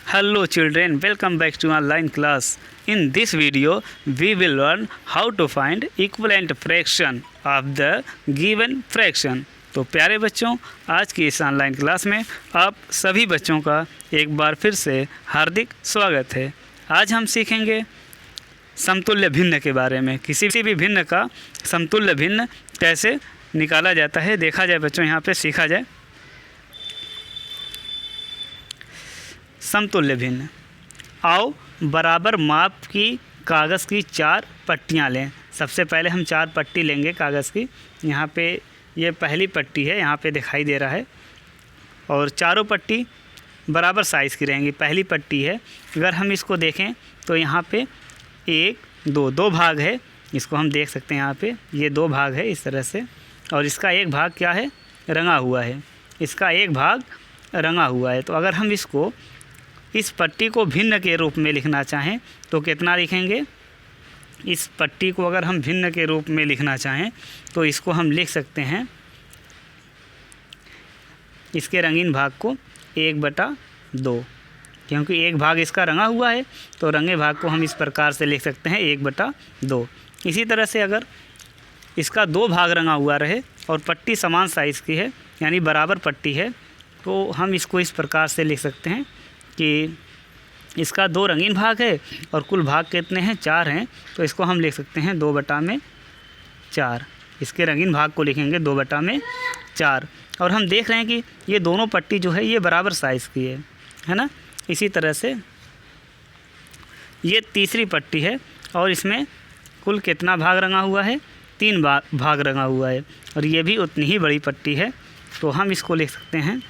Hello children, welcome back to online class. In this video, we will learn how to find equivalent fraction of the given fraction. तो प्यारे बच्चों, आज की इस online class में आप सभी बच्चों का एक बार फिर से हार्दिक स्वागत है। आज हम सीखेंगे समतुल्य भिन्न के बारे में। किसी भी भिन्न का समतुल्य भिन्न कैसे निकाला जाता है देखा जाए बच्चों, यहाँ पे सीखा जाए। समतुल्य भिन्न। आओ बराबर माप की कागज़ की 4 पट्टियाँ लें। सबसे पहले हम 4 पट्टी लेंगे कागज़ की। यहाँ पे ये पहली पट्टी है, यहाँ पे दिखाई दे रहा है, और चारों पट्टी बराबर साइज़ की रहेंगी। पहली पट्टी है, अगर हम इसको देखें तो यहाँ पे 1 2 भाग है, इसको हम देख सकते हैं। यहाँ पे ये 2 भाग है इस तरह से, और इसका एक भाग क्या है, रंगा हुआ है। इसका एक भाग रंगा हुआ है। तो अगर हम इसको इस पट्टी को भिन्न के रूप में लिखना चाहें तो कितना लिखेंगे? इस पट्टी को अगर हम भिन्न के रूप में लिखना चाहें तो इसको हम लिख सकते हैं, इसके रंगीन भाग को 1/2, क्योंकि एक भाग इसका रंगा हुआ है तो रंगे भाग को हम इस प्रकार से लिख सकते हैं 1/2। इसी तरह से अगर इसका 2 भाग रंगा हुआ रहे और पट्टी समान साइज़ की है, यानी बराबर पट्टी है, तो हम इसको इस प्रकार से लिख सकते हैं कि इसका 2 रंगीन भाग है और कुल भाग कितने हैं, 4 हैं। तो इसको हम लिख सकते हैं 2/4। इसके रंगीन भाग को लिखेंगे 2/4। और हम देख रहे हैं कि ये दोनों पट्टी जो है ये बराबर साइज़ की है ना। इसी तरह से ये तीसरी पट्टी है और इसमें कुल कितना भाग रंगा हुआ है, 3 भाग रंगा हुआ है, और ये भी उतनी ही बड़ी पट्टी है। तो हम इसको लिख सकते हैं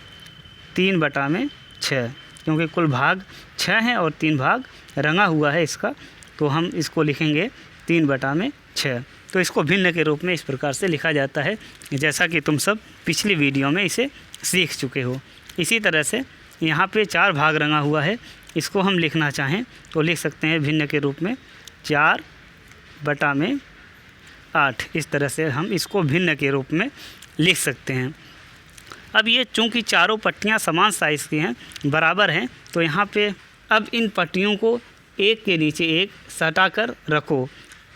3/6, क्योंकि कुल भाग 6 हैं और 3 भाग रंगा हुआ है इसका। तो हम इसको लिखेंगे 3/6। तो इसको भिन्न के रूप में इस प्रकार से लिखा जाता है, जैसा कि तुम सब पिछली वीडियो में इसे सीख चुके हो। इसी तरह से यहाँ पे 4 भाग रंगा हुआ है, इसको हम लिखना चाहें तो लिख सकते हैं भिन्न के रूप में 4/8। इस तरह से हम इसको भिन्न के रूप में लिख सकते हैं। अब ये चूँकि चारों पट्टियाँ समान साइज़ की हैं, बराबर हैं, तो यहाँ पे अब इन पट्टियों को एक के नीचे एक सटा कर रखो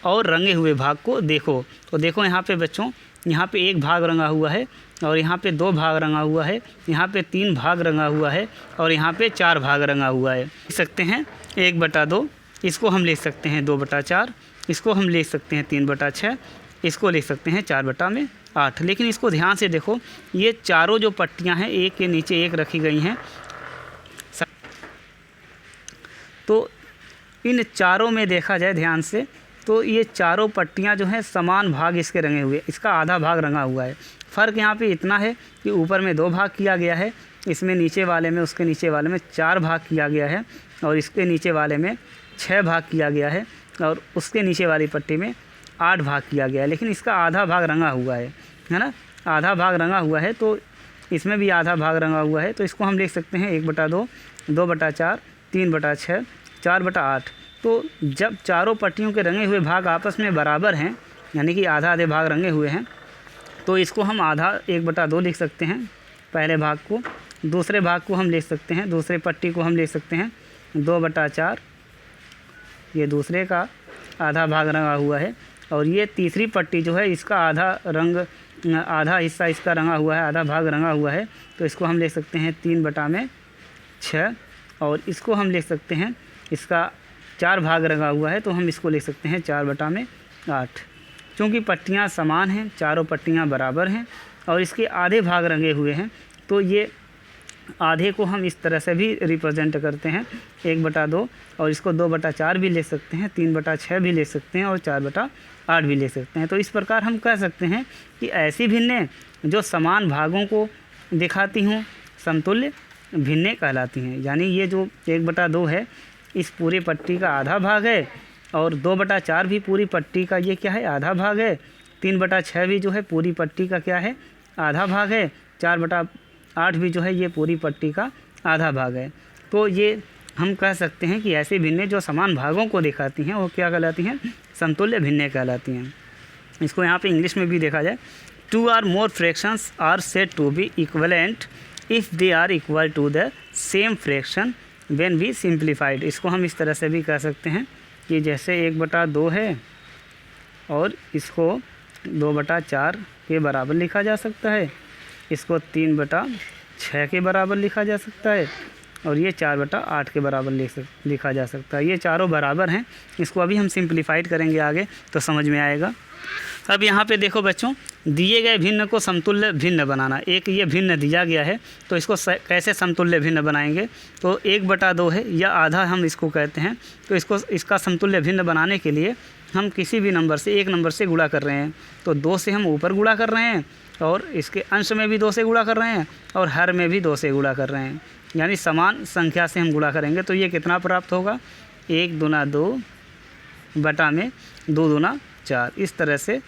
और रंगे हुए भाग को देखो। तो देखो यहाँ पे बच्चों, यहाँ पे 1 भाग रंगा हुआ है और यहाँ पे 2 भाग रंगा हुआ है, यहाँ पे 3 भाग रंगा हुआ है और यहाँ पे 4 भाग रंगा हुआ है। लिख सकते हैं 1/2, इसको हम लिख सकते हैं 2/4, इसको हम लिख सकते हैं 3/6, इसको लिख सकते हैं 4/8। लेकिन इसको ध्यान से देखो, ये चारों जो पट्टियां हैं एक के नीचे एक रखी गई हैं। तो इन चारों में देखा जाए ध्यान से तो ये चारों पट्टियां जो हैं समान भाग इसके रंगे हुए, इसका आधा भाग रंगा हुआ है। फ़र्क यहाँ पे इतना है कि ऊपर में 2 भाग किया गया है, इसमें नीचे वाले में, उसके नीचे वाले में 4 भाग किया गया है, और इसके नीचे वाले में 6 भाग किया गया है, और उसके नीचे वाली पट्टी में 8 भाग किया गया है। लेकिन इसका आधा भाग रंगा हुआ है ना, आधा भाग रंगा हुआ है, तो इसमें भी आधा भाग रंगा हुआ है। तो इसको हम लिख सकते हैं 1/2, 2/4, 3/6, 4/8। तो जब चारों पट्टियों के रंगे हुए भाग आपस में बराबर हैं, यानी कि आधा आधे भाग रंगे हुए हैं, तो इसको हम आधा 1/2 लिख सकते हैं पहले भाग को। दूसरे भाग को हम लिख सकते हैं, दूसरे पट्टी को हम लिख सकते हैं 2/4, ये दूसरे का आधा भाग रंगा हुआ है। और ये तीसरी पट्टी जो है इसका आधा हिस्सा इसका रंगा हुआ है, आधा भाग रंगा हुआ है, तो इसको हम लिख सकते हैं 3/6। और इसको हम लिख सकते हैं, इसका 4 भाग रंगा हुआ है, तो हम इसको लिख सकते हैं 4/8। क्योंकि पट्टियाँ समान हैं, चारों पट्टियाँ बराबर हैं और इसके आधे भाग रंगे हुए हैं, तो ये आधे को हम इस तरह से भी रिप्रेजेंट करते हैं 1/2, और इसको 2/4 भी ले सकते हैं, 3/6 भी ले सकते हैं और 4/8 भी ले सकते हैं। तो इस प्रकार हम कह सकते हैं कि ऐसी भिन्नें जो समान भागों को दिखाती हों समतुल्य भिन्नें कहलाती हैं। यानी ये जो 1/2 है इस पूरी पट्टी का आधा भाग है, और 2/4 भी पूरी पट्टी का ये क्या है, आधा भाग है। 3/6 भी जो है पूरी पट्टी का क्या है, आधा भाग है। 4/8 भी जो है ये पूरी पट्टी का आधा भाग है। तो ये हम कह सकते हैं कि ऐसी भिन्नें जो समान भागों को दिखाती हैं वो क्या कहलाती हैं, समतुल्य भिन्नें कहलाती हैं। इसको यहाँ पे इंग्लिश में भी देखा जाए, 2 or more fractions are said to be equivalent if they are equal to the same fraction when we simplified. इसको हम इस तरह से भी कह सकते हैं कि जैसे 1/2 है और इसको 2/4 के बराबर लिखा जा सकता है, इसको 3/6 के बराबर लिखा जा सकता है और ये 4/8 के बराबर लिखा जा सकता है। ये चारों बराबर हैं। इसको अभी हम सिंप्लीफाइड करेंगे आगे तो समझ में आएगा। अब यहाँ पे देखो बच्चों, दिए गए भिन्न को समतुल्य भिन्न बनाना। एक ये भिन्न दिया गया है तो इसको कैसे समतुल्य भिन्न बनाएंगे, तो 1/2 है या आधा हम इसको कहते हैं। तो इसका समतुल्य भिन्न बनाने के लिए हम किसी भी नंबर से एक नंबर से गुणा कर रहे हैं, तो 2 से हम ऊपर गुणा कर रहे हैं और इसके अंश में भी 2 से गुणा कर रहे हैं और हर में भी 2 से गुणा कर रहे हैं, यानी समान संख्या से हम गुणा करेंगे। तो ये कितना प्राप्त होगा, 1 दूना 2 बटा में 2 दूना 4। इस तरह से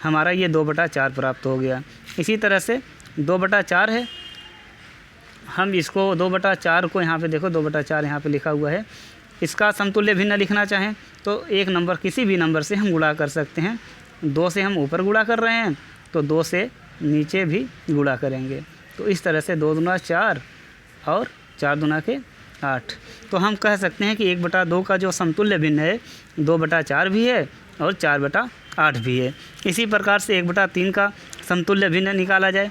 हमारा ये 2/4 प्राप्त हो गया। इसी तरह से 2/4 है, हम इसको 2/4 को यहाँ पे देखो 2/4 यहाँ पे लिखा हुआ है। इसका समतुल्य भिन्न लिखना चाहें तो एक नंबर किसी भी नंबर से हम गुणा कर सकते हैं। 2 से हम ऊपर गुणा कर रहे हैं तो 2 से नीचे भी गुणा करेंगे। तो इस तरह से 2 दूना 4 और 4 दूना के 8। तो हम कह सकते हैं कि 1/2 का जो समतुल्य भिन्न है 2/4 भी है और 4/8 भी है। इसी प्रकार से 1/3 का समतुल्य भिन्न निकाला जाए।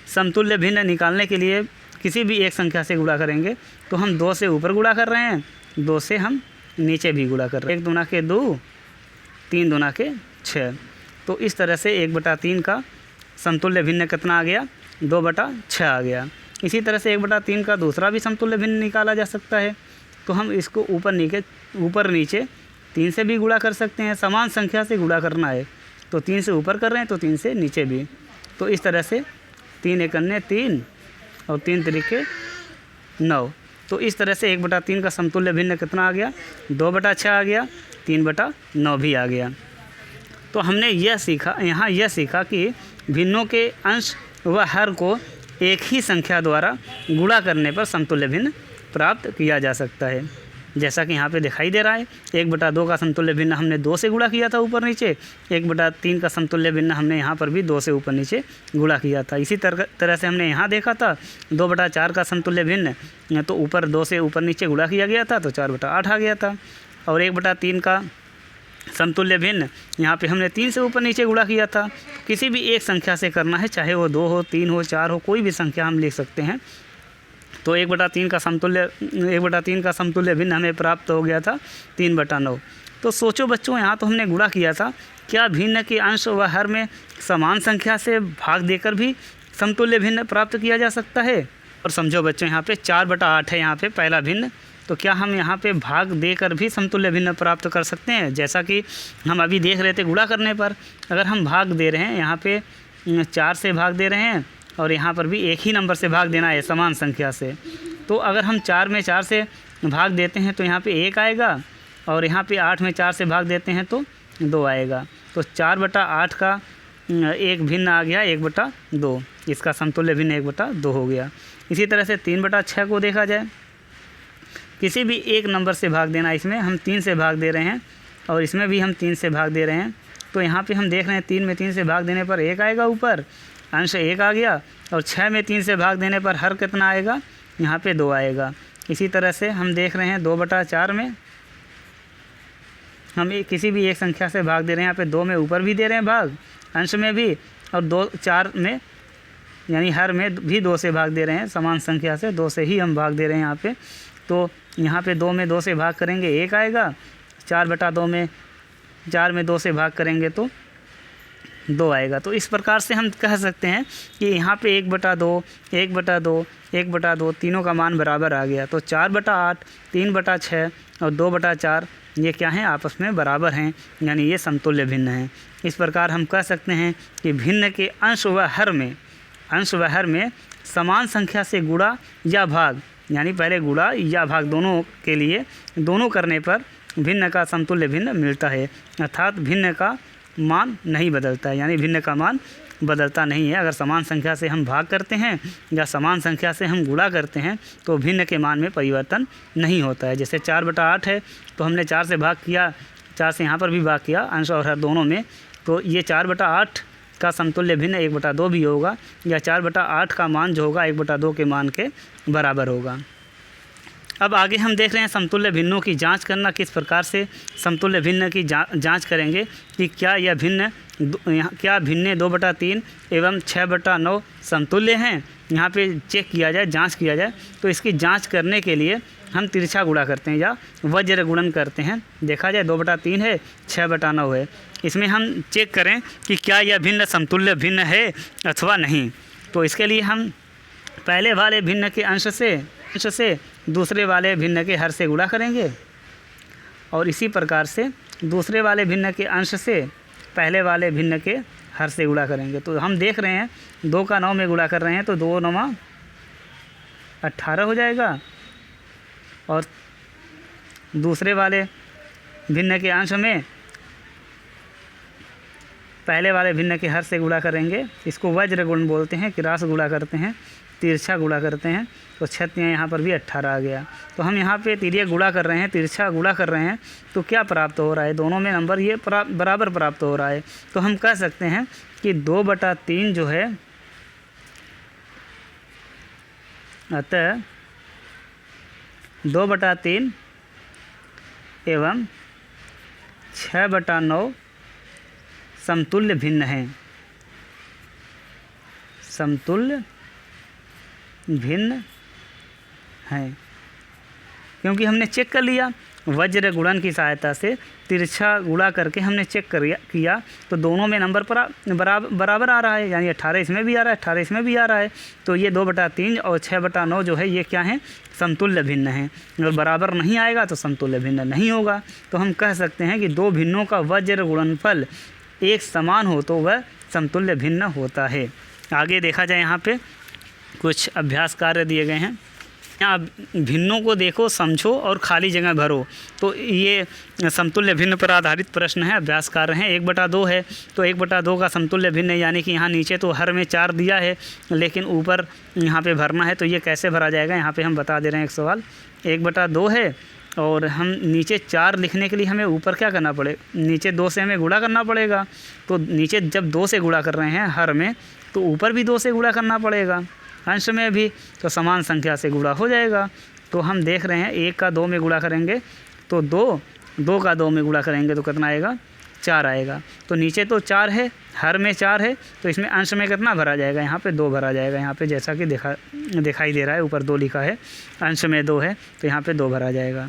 समतुल्य भिन्न निकालने के लिए किसी भी एक संख्या से गुणा करेंगे तो हम 2 से ऊपर गुणा कर रहे हैं, 2 से हम नीचे भी गुणा कर रहे हैं। 1 दूना के 2, 3 दूना के 6। तो इस तरह से 1/3 का समतुल्य भिन्न कितना आ गया, 2/6 आ गया। इसी तरह से 1/3 का दूसरा भी समतुल्य भिन्न निकाला जा सकता है। तो हम इसको ऊपर नीचे 3 से भी गुणा कर सकते हैं। समान संख्या से गुणा करना है तो 3 से ऊपर कर रहे हैं तो 3 से नीचे भी। तो इस तरह से 3 एकन्ने 3 और 3 तिरिके 9। तो इस तरह से 1/3 का समतुल्य भिन्न कितना आ गया, 2/6 आ गया, 3/9 भी आ गया। तो हमने यह सीखा कि भिन्नों के अंश व हर को एक ही संख्या द्वारा गुणा करने पर समतुल्य भिन्न प्राप्त किया जा सकता है। जैसा कि यहाँ पे दिखाई दे रहा है, 1/2 का समतुल्य भिन्न हमने 2 से गुणा किया था ऊपर नीचे, 1/3 का समतुल्य भिन्न हमने यहाँ पर भी 2 से ऊपर नीचे गुणा किया था। इसी तरह से हमने यहाँ देखा था 2/4 का समतुल्य भिन्न तो ऊपर 2 से ऊपर नीचे गुणा किया गया था तो 4/8 आ गया था। और 1/3 का समतुल्य भिन्न यहाँ पे हमने 3 से ऊपर नीचे गुणा किया था। किसी भी एक संख्या से करना है, चाहे वो 2 हो, 3 हो, 4 हो, कोई भी संख्या हम लिख सकते हैं। तो 1/3 का समतुल्य भिन्न हमें प्राप्त हो गया था 3/9। तो सोचो बच्चों, यहाँ तो हमने गुणा किया था, क्या भिन्न के अंश व हर में समान संख्या से भाग देकर भी समतुल्य भिन्न प्राप्त किया जा सकता है? और समझो बच्चों, यहाँ पे 4/8 है यहाँ पे पहला भिन्न, तो क्या हम यहाँ पे भाग देकर भी समतुल्य भिन्न प्राप्त कर सकते हैं? जैसा कि हम अभी देख रहे थे गुणा करने पर, अगर हम भाग दे रहे हैं, यहाँ पे 4 से भाग दे रहे हैं और यहाँ पर भी एक ही नंबर से भाग देना है समान संख्या से, तो अगर हम 4 में 4 से भाग देते हैं तो यहाँ पे 1 आएगा और यहाँ पे 8 में 4 से भाग देते हैं तो 2 आएगा। तो 4/8 का एक भिन्न आ गया 1/2, इसका समतुल्य भिन्न 1/2 हो गया। इसी तरह से 3/6 को देखा जाए, किसी भी एक नंबर से भाग देना, इसमें हम 3 से भाग दे रहे हैं और इसमें भी हम 3 से भाग दे रहे हैं। तो यहाँ पे हम देख रहे हैं 3 में 3 से भाग देने पर 1 आएगा, ऊपर अंश 1 आ गया, और 6 में 3 से भाग देने पर हर कितना आएगा, यहाँ पे 2 आएगा। इसी तरह से हम देख रहे हैं 2/4 में हम किसी भी एक संख्या से भाग दे रहे हैं, यहाँ पे 2 में ऊपर भी दे रहे हैं भाग, अंश में भी, और 4 में यानी हर में भी 2 से भाग दे रहे हैं, समान संख्या से 2 से ही हम भाग दे रहे हैं यहाँ पे। तो यहाँ पे 2 में 2 से भाग करेंगे 1 आएगा, 4/2 में 4 में 2 से भाग करेंगे तो 2 आएगा। तो इस प्रकार से हम कह सकते हैं कि यहाँ पे 1/2, 1/2, 1/2 तीनों का मान बराबर आ गया। तो 4/8, 3/6 और 2/4 ये क्या हैं, आपस में बराबर हैं, यानी ये समतुल्य भिन्न हैं। इस प्रकार हम कह सकते हैं कि भिन्न के अंश व हर में समान संख्या से गुणा या भाग, यानी पहले गुणा या भाग दोनों के लिए दोनों करने पर भिन्न का समतुल्य भिन्न मिलता है, अर्थात भिन्न का मान नहीं बदलता है, यानी भिन्न का मान बदलता नहीं है। अगर समान संख्या से हम भाग करते हैं या समान संख्या से हम गुणा करते हैं तो भिन्न के मान में परिवर्तन नहीं होता है। जैसे 4/8 है तो हमने 4 से भाग किया, 4 से यहाँ पर भी भाग किया अंश और हर दोनों में, तो ये 4/8 का समतुल्य भिन्न 1/2 भी होगा, या 4/8 का मान जो होगा 1/2 के मान के बराबर होगा। अब आगे हम देख रहे हैं समतुल्य भिन्नों की जांच करना। किस प्रकार से समतुल्य भिन्न की जांच करेंगे कि क्या यह भिन्न क्या भिन्न 2/3 एवं 6/9 समतुल्य हैं। यहाँ पे चेक किया जाए, जांच किया जाए। तो इसकी जांच करने के लिए हम तिरछा गुणा करते हैं या वज्र गुणन करते हैं। देखा जाए 2/3 है, 6/9 है। इसमें हम चेक करें कि क्या यह भिन्न समतुल्य भिन्न है अथवा नहीं। तो इसके लिए हम पहले वाले भिन्न के अंश से दूसरे वाले भिन्न के हर से गुणा करेंगे और इसी प्रकार से दूसरे वाले भिन्न के अंश से पहले वाले भिन्न के हर से गुणा करेंगे। तो हम देख रहे हैं 2 का 9 में गुणा कर रहे हैं तो 2 9 18 हो जाएगा और दूसरे वाले भिन्न के अंश में पहले वाले भिन्न के हर से गुणा करेंगे। इसको वज्र गुण बोलते हैं, क्रॉस गुणा करते हैं, तिरछा गुणा करते हैं। तो 6 यहाँ पर भी 18 आ गया। तो हम यहाँ पे तिर्यक गुणा कर रहे हैं, तिरछा गुणा कर रहे हैं। तो क्या प्राप्त हो रहा है, दोनों में नंबर ये बराबर प्राप्त हो रहा है। तो हम कह सकते हैं कि 2/3 जो है, अतः 2/3 एवं 6/9 समतुल्य भिन्न हैं। समतुल्य भिन्न हैं क्योंकि हमने चेक कर लिया वज्र गुणन की सहायता से, तिरछा गुणा करके हमने चेक किया तो दोनों में नंबर बराबर आ रहा है। यानी 18 इसमें भी आ रहा है, 18 इसमें भी आ रहा है। तो ये 2/3 और 6/9 जो है ये क्या है, समतुल्य भिन्न हैं। अगर बराबर नहीं आएगा तो समतुल्य भिन्न नहीं होगा। तो हम कह सकते हैं कि दो भिन्नों का वज्र गुणनफल एक समान हो तो वह समतुल्य भिन्न होता है। आगे देखा जाए, यहाँ पे कुछ अभ्यास कार्य दिए गए हैं। यहाँ भिन्नों को देखो, समझो और खाली जगह भरो। तो ये समतुल्य भिन्न पर आधारित प्रश्न है, अभ्यास कार्य हैं। 1/2 है तो 1/2 का समतुल्य भिन्न, यानी कि यहाँ नीचे तो हर में 4 दिया है लेकिन ऊपर यहाँ पे भरना है। तो ये कैसे भरा जाएगा, यहाँ पे हम बता दे रहे हैं एक सवाल। 1/2 है और हम नीचे 4 लिखने के लिए हमें ऊपर क्या करना पड़ेगा, नीचे 2 से हमें गुणा करना पड़ेगा। तो नीचे जब 2 से गुणा कर रहे हैं हर में, तो ऊपर भी 2 से गुणा करना पड़ेगा, अंश में भी। तो समान संख्या से गुणा हो जाएगा। तो हम देख रहे हैं 1 का 2 में गुणा करेंगे तो 2 का 2 में गुणा करेंगे तो कितना आएगा, 4 आएगा। तो नीचे तो 4 है, हर में 4 है, तो इसमें अंश में कितना भरा जाएगा, यहाँ पे 2 भरा जाएगा। यहाँ पे जैसा कि दिखाई दे रहा है, ऊपर 2 लिखा है, अंश में 2 है तो यहाँ पे 2 भरा जाएगा।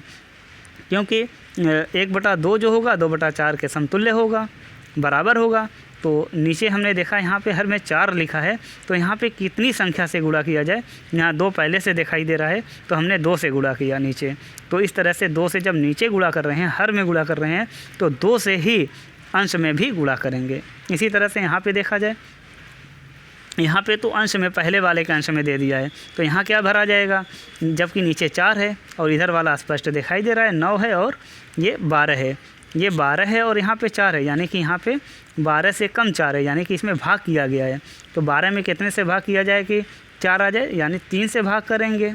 क्योंकि 1/2 जो होगा 2/4 के समतुल्य होगा, बराबर होगा। तो नीचे हमने देखा यहाँ पे हर में 4 लिखा है, तो यहाँ पे कितनी संख्या से गुणा किया जाए। यहाँ 2 पहले से दिखाई दे रहा है तो हमने 2 से गुणा किया नीचे। तो इस तरह से 2 से जब नीचे गुणा कर रहे हैं, हर में गुणा कर रहे हैं, तो 2 से ही अंश में भी गुणा करेंगे। इसी तरह से यहाँ पे देखा जाए, यहाँ पे तो अंश में पहले वाले के अंश में दे दिया है, तो यहाँ क्या भरा जाएगा, जबकि नीचे 4 है और इधर वाला स्पष्ट दिखाई दे रहा है 9 है और ये 12 है। ये 12 है और यहाँ पे 4 है, यानी कि यहाँ पे 12 से कम 4 है, यानी कि इसमें भाग किया गया है। तो 12 में कितने से भाग किया जाए कि 4 आ जाए, यानी 3 से भाग करेंगे।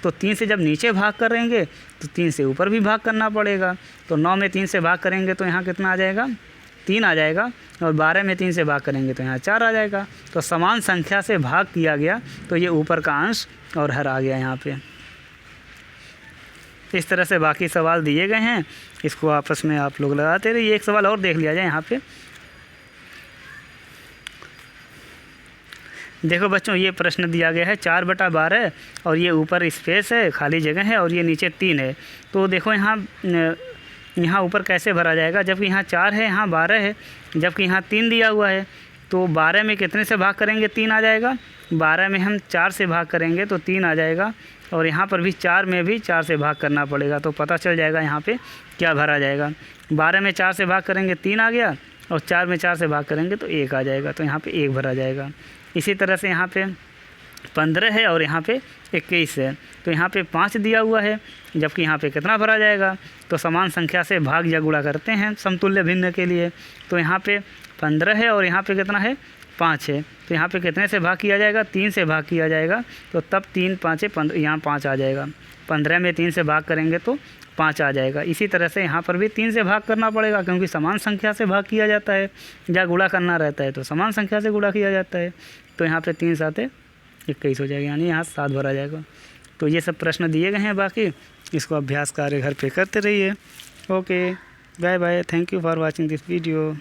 तो 3 से जब नीचे भाग करेंगे तो 3 से ऊपर भी भाग करना पड़ेगा। तो 9 में 3 से भाग करेंगे तो यहाँ कितना आ जाएगा, 3 आ जाएगा। और 12 में 3 से भाग करेंगे तो यहाँ 4 आ जाएगा। तो समान संख्या से भाग किया गया तो ये ऊपर का अंश और हर आ गया यहाँ पे। इस तरह से बाकी सवाल दिए गए हैं, इसको आपस में आप लोग लगाते रहिए। एक सवाल और देख लिया जाए यहाँ पे। देखो बच्चों, ये प्रश्न दिया गया है 4/12 और ये ऊपर स्पेस है, खाली जगह है और ये नीचे 3 है। तो देखो यहाँ ऊपर कैसे भरा जाएगा, जबकि यहाँ 4 है, यहाँ 12 है, जबकि यहाँ 3 दिया हुआ है। तो 12 में कितने से भाग करेंगे, 3 आ जाएगा। 12 में हम 4 से भाग करेंगे तो 3 आ जाएगा। और यहाँ पर भी 4 में भी 4 से भाग करना पड़ेगा, तो पता चल जाएगा यहाँ पे क्या भरा जाएगा। 12 में 4 से भाग करेंगे 3 आ गया और 4 में 4 से भाग करेंगे तो 1 आ जाएगा, तो यहाँ पे 1 भरा जाएगा। इसी तरह से यहाँ पे 15 है और यहाँ पे 21 है, तो यहाँ पे 5 दिया हुआ है, जबकि यहाँ पे कितना भरा जाएगा। तो समान संख्या से भाग या गुणा करते हैं समतुल्य भिन्न के लिए। तो यहाँ पे 15 है और यहाँ पे कितना है, 5 है, तो यहाँ पे कितने से भाग किया जाएगा, 3 से भाग किया जाएगा। तो तब 3 5 15, यहाँ 5 आ जाएगा। 15 में 3 से भाग करेंगे तो 5 आ जाएगा। इसी तरह से यहाँ पर भी 3 से भाग करना पड़ेगा, क्योंकि समान संख्या से भाग किया जाता है, या गुणा करना रहता है तो समान संख्या से गुणा किया जाता है। तो यहाँ पे 3 7 21 हो जाएगा, यानी यहाँ 7 भरा जाएगा। तो ये सब प्रश्न दिए गए हैं। बाकी इसको अभ्यास कार्य घर पे करते रहिए। Okay, bye bye, thank you for watching this video.